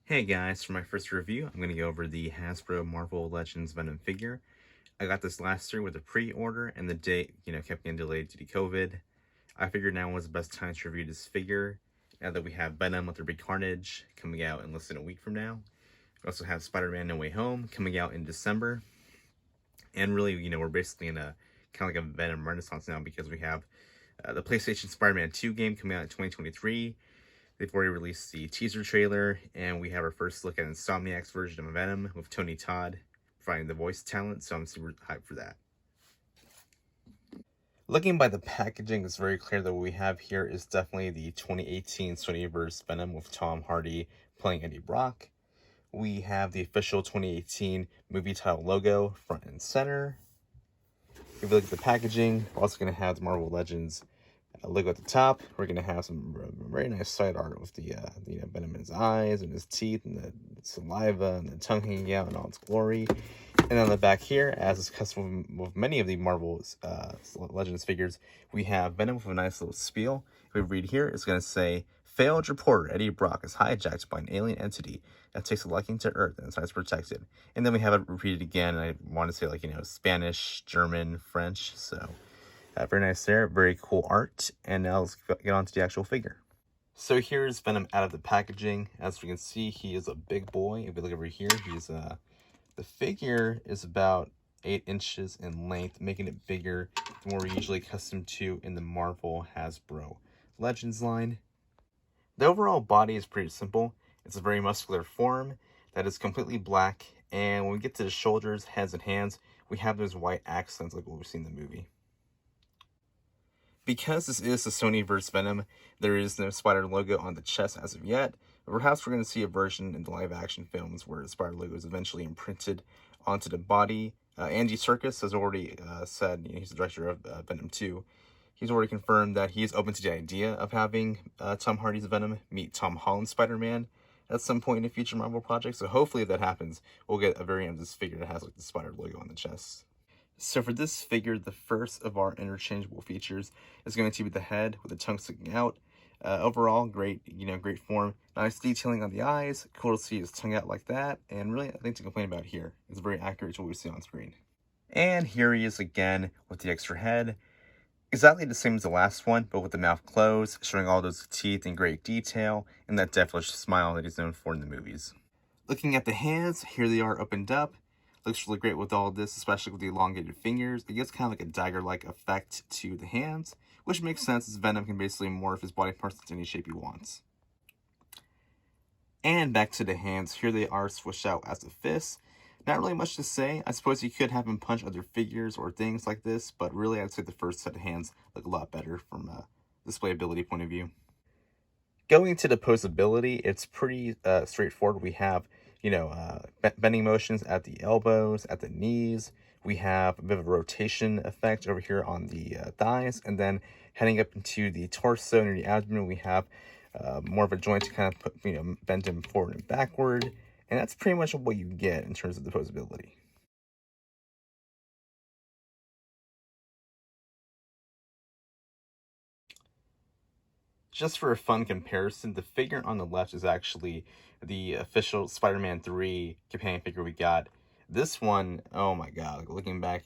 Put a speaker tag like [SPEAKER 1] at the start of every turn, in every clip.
[SPEAKER 1] Hey guys, for my first review, I'm going to go over the Hasbro Marvel Legends Venom figure. I got this last year with a pre-order, and the date, kept getting delayed due to COVID. I figured now was the best time to review this figure, now that we have Venom with their big Carnage coming out in less than a week from now. We also have Spider-Man No Way Home coming out in December. And really, we're basically in a kind of like a Venom renaissance now because we have the PlayStation Spider-Man 2 game coming out in 2023. They've already released the teaser trailer, and we have our first look at Insomniac's version of Venom with Tony Todd providing the voice talent, so I'm super hyped for that. Looking by the packaging, it's very clear that what we have here is definitely the 2018 Sonyverse Venom with Tom Hardy playing Eddie Brock. We have the official 2018 movie title logo front and center. If you look at the packaging, we're also going to have the Marvel Legends logo at the top. We're going to have some very nice side art with the Venom in his eyes and his teeth and the saliva and the tongue hanging out in all its glory. And on the back here, as is custom with many of the Marvel Legends figures, we have Venom with a nice little spiel. If we read here, it's going to say, "Failed reporter Eddie Brock is hijacked by an alien entity that takes a liking to Earth and is protected." And then we have it repeated again, and I want to say Spanish, German, French, so... very nice there, very cool art. And now let's get on to the actual figure. So here's Venom out of the packaging. As we can see, he is a big boy. If we look over here, he's the figure is about 8 inches in length, making it bigger than what we're usually accustomed to in the Marvel Hasbro Legends line. The overall body is pretty simple. It's a very muscular form that is completely black, and when we get to the shoulders, heads, and hands, we have those white accents like what we've seen in the movie. Because this is the Sonyverse Venom, there is no spider logo on the chest as of yet. But perhaps we're going to see a version in the live-action films where the spider logo is eventually imprinted onto the body. Andy Serkis has already said, he's the director of Venom 2. He's already confirmed that he is open to the idea of having Tom Hardy's Venom meet Tom Holland's Spider-Man at some point in a future Marvel project. So hopefully if that happens, we'll get a variant of this figure that has like the spider logo on the chest. So for this figure, the first of our interchangeable features is going to be the head with the tongue sticking out. Overall, great, great form. Nice detailing on the eyes. Cool to see his tongue out like that. And really, nothing to complain about here. It's very accurate to what we see on screen. And here he is again with the extra head. Exactly the same as the last one, but with the mouth closed, showing all those teeth in great detail, and that devilish smile that he's known for in the movies. Looking at the hands, here they are opened up. Looks really great with all this, especially with the elongated fingers. It gives kind of like a dagger-like effect to the hands, which makes sense as Venom can basically morph his body parts into any shape he wants. And back to the hands, here they are switched out as a fist. Not really much to say. I suppose you could have him punch other figures or things like this, but really I'd say the first set of hands look a lot better from a displayability point of view. Going to the posability, it's pretty straightforward. We have bending motions at the elbows, at the knees. We have a bit of a rotation effect over here on the thighs, and then heading up into the torso near the abdomen, we have more of a joint to kind of put, bend him forward and backward, and that's pretty much what you get in terms of the posability. Just for a fun comparison, the figure on the left is actually the official Spider-Man 3 companion figure we got. This one, oh my god, looking back,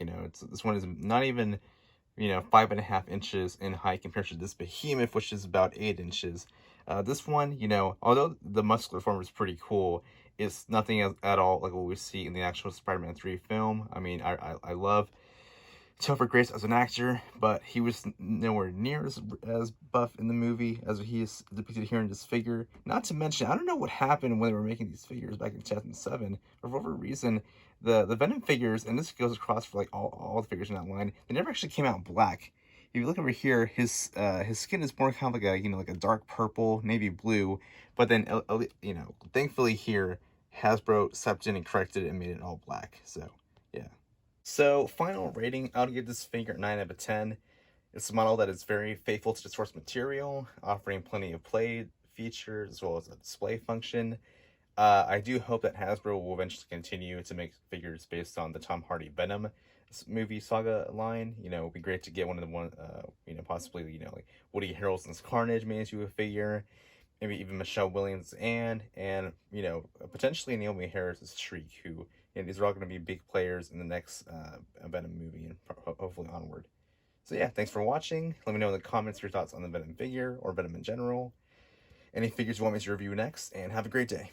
[SPEAKER 1] this one is not even, 5.5 inches in height compared to this behemoth, which is about 8 inches. This one, although the muscular form is pretty cool, it's nothing at all like what we see in the actual Spider-Man 3 film. I mean, I love Topher Grace as an actor, but he was nowhere near as buff in the movie as he is depicted here in this figure. Not to mention, I don't know what happened when they were making these figures back in 2007, but for whatever reason, the Venom figures, and this goes across for like all the figures in that line, they never actually came out black. If you look over here, his skin is more kind of like a like a dark purple, navy blue, but then thankfully here Hasbro stepped in and corrected it and made it all black. So yeah. So, final rating, I would give this figure 9 out of 10. It's a model that is very faithful to the source material, offering plenty of play features as well as a display function. I do hope that Hasbro will eventually continue to make figures based on the Tom Hardy Venom movie saga line. It would be great to get one of the possibly, like Woody Harrelson's Carnage made into a figure. maybe even Michelle Williams and you know, potentially Naomi Harris' Shriek, who, you know, these are all going to be big players in the next Venom movie and hopefully onward. So yeah, thanks for watching. Let me know in the comments your thoughts on the Venom figure or Venom in general. Any figures you want me to review next, and have a great day.